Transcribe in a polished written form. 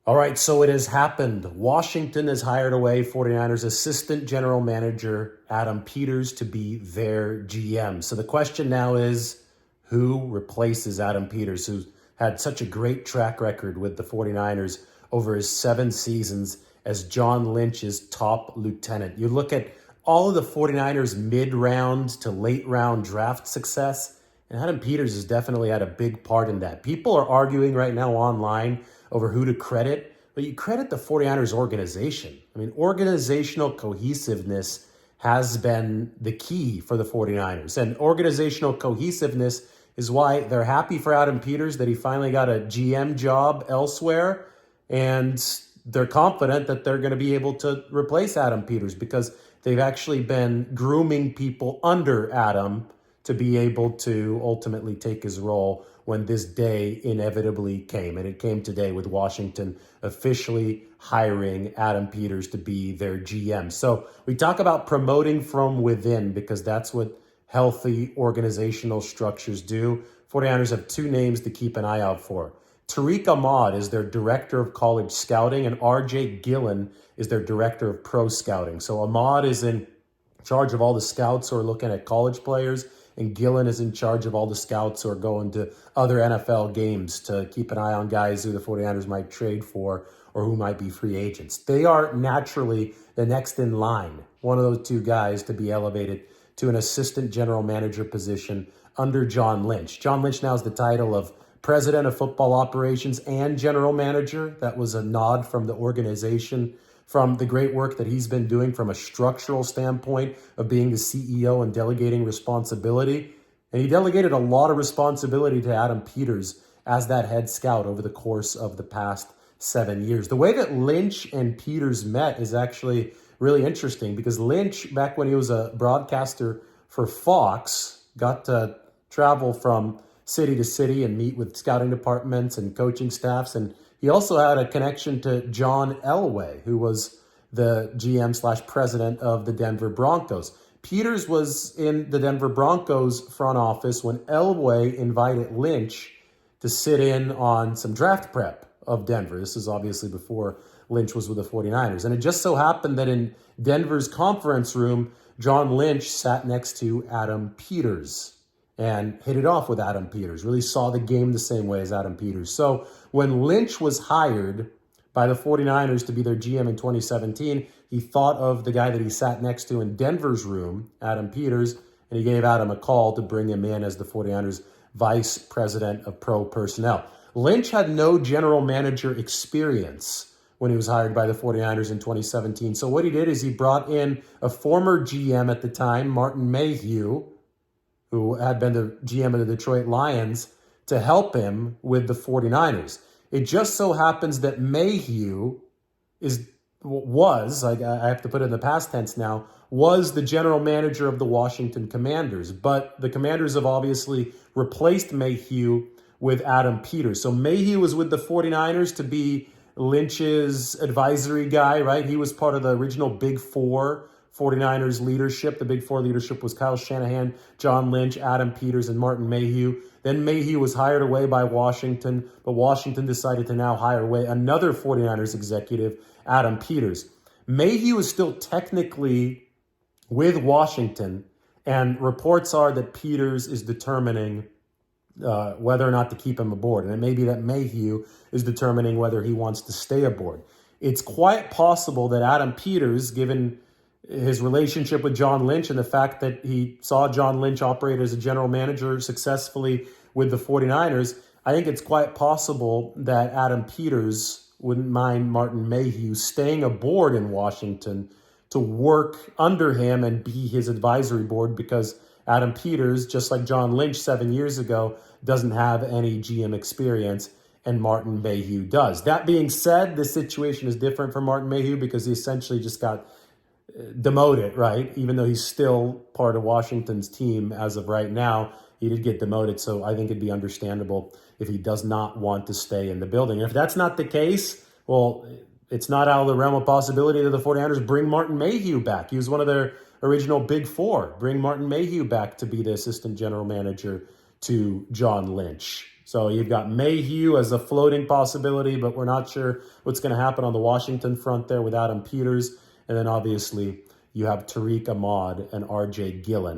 All right, so it has happened. Washington has hired away 49ers assistant general manager Adam Peters to be their GM. So the question now is, who replaces Adam Peters, who's had such a great track record with the 49ers over his 7 seasons as John Lynch's top lieutenant? You look at all of the 49ers mid-round to late-round draft success, and Adam Peters has definitely had a big part in that. People are arguing right now online over who to credit, but you credit the 49ers organization. I mean, organizational cohesiveness has been the key for the 49ers. And organizational cohesiveness is why they're happy for Adam Peters that he finally got a GM job elsewhere. And they're confident that they're going to be able to replace Adam Peters because they've actually been grooming people under Adam to be able to ultimately take his role when this day inevitably came. And it came today with Washington officially hiring Adam Peters to be their GM. So we talk about promoting from within because that's what healthy organizational structures do. 49ers have 2 names to keep an eye out for. Tariq Ahmad is their director of college scouting, and RJ Gillen is their director of pro scouting. So Ahmad is in charge of all the scouts who are looking at college players, and Gillen is in charge of all the scouts who are going to other NFL games to keep an eye on guys who the 49ers might trade for or who might be free agents. They are naturally the next in line, one of those 2 guys to be elevated to an assistant general manager position under John Lynch. John Lynch now has the title of president of football operations and general manager. That was a nod from the organization, from the great work that he's been doing from a structural standpoint of being the CEO and delegating responsibility. And he delegated a lot of responsibility to Adam Peters as that head scout over the course of the past 7 years. The way that Lynch and Peters met is actually really interesting because Lynch, back when he was a broadcaster for Fox, got to travel from city to city and meet with scouting departments and coaching staffs. And he also had a connection to John Elway, who was the GM/president of the Denver Broncos. Peters was in the Denver Broncos front office when Elway invited Lynch to sit in on some draft prep of Denver. This is obviously before Lynch was with the 49ers. And it just so happened that in Denver's conference room, John Lynch sat next to Adam Peters and hit it off with Adam Peters, really saw the game the same way as Adam Peters. So when Lynch was hired by the 49ers to be their GM in 2017, he thought of the guy that he sat next to in Denver's room, Adam Peters, and he gave Adam a call to bring him in as the 49ers vice president of pro personnel. Lynch had no general manager experience when he was hired by the 49ers in 2017. So what he did is he brought in a former GM at the time, Martin Mayhew, who had been the GM of the Detroit Lions, to help him with the 49ers. It just so happens that Mayhew I have to put it in the past tense now, was the general manager of the Washington Commanders. But the Commanders have obviously replaced Mayhew with Adam Peters. So Mayhew was with the 49ers to be Lynch's advisory guy, right? He was part of the original Big Four 49ers leadership. The Big Four leadership was Kyle Shanahan, John Lynch, Adam Peters, and Martin Mayhew. Then Mayhew was hired away by Washington, but Washington decided to now hire away another 49ers executive, Adam Peters. Mayhew is still technically with Washington, and reports are that Peters is determining whether or not to keep him aboard. And it may be that Mayhew is determining whether he wants to stay aboard. It's quite possible that Adam Peters, given his relationship with John Lynch and the fact that he saw John Lynch operate as a general manager successfully with the 49ers, I think it's quite possible that Adam Peters wouldn't mind Martin Mayhew staying aboard in Washington to work under him and be his advisory board because Adam Peters, just like John Lynch 7 years ago, doesn't have any GM experience, and Martin Mayhew does. That being said, the situation is different for Martin Mayhew because he essentially just got demoted, right? Even though he's still part of Washington's team as of right now, he did get demoted. So I think it'd be understandable if he does not want to stay in the building. And if that's not the case, well, it's not out of the realm of possibility that the 49ers bring Martin Mayhew back. He was one of their original Big Four. Bring Martin Mayhew back to be the assistant general manager to John Lynch. So you've got Mayhew as a floating possibility, but we're not sure what's going to happen on the Washington front there with Adam Peters. And then obviously you have Tariq Ahmad and RJ Gillen.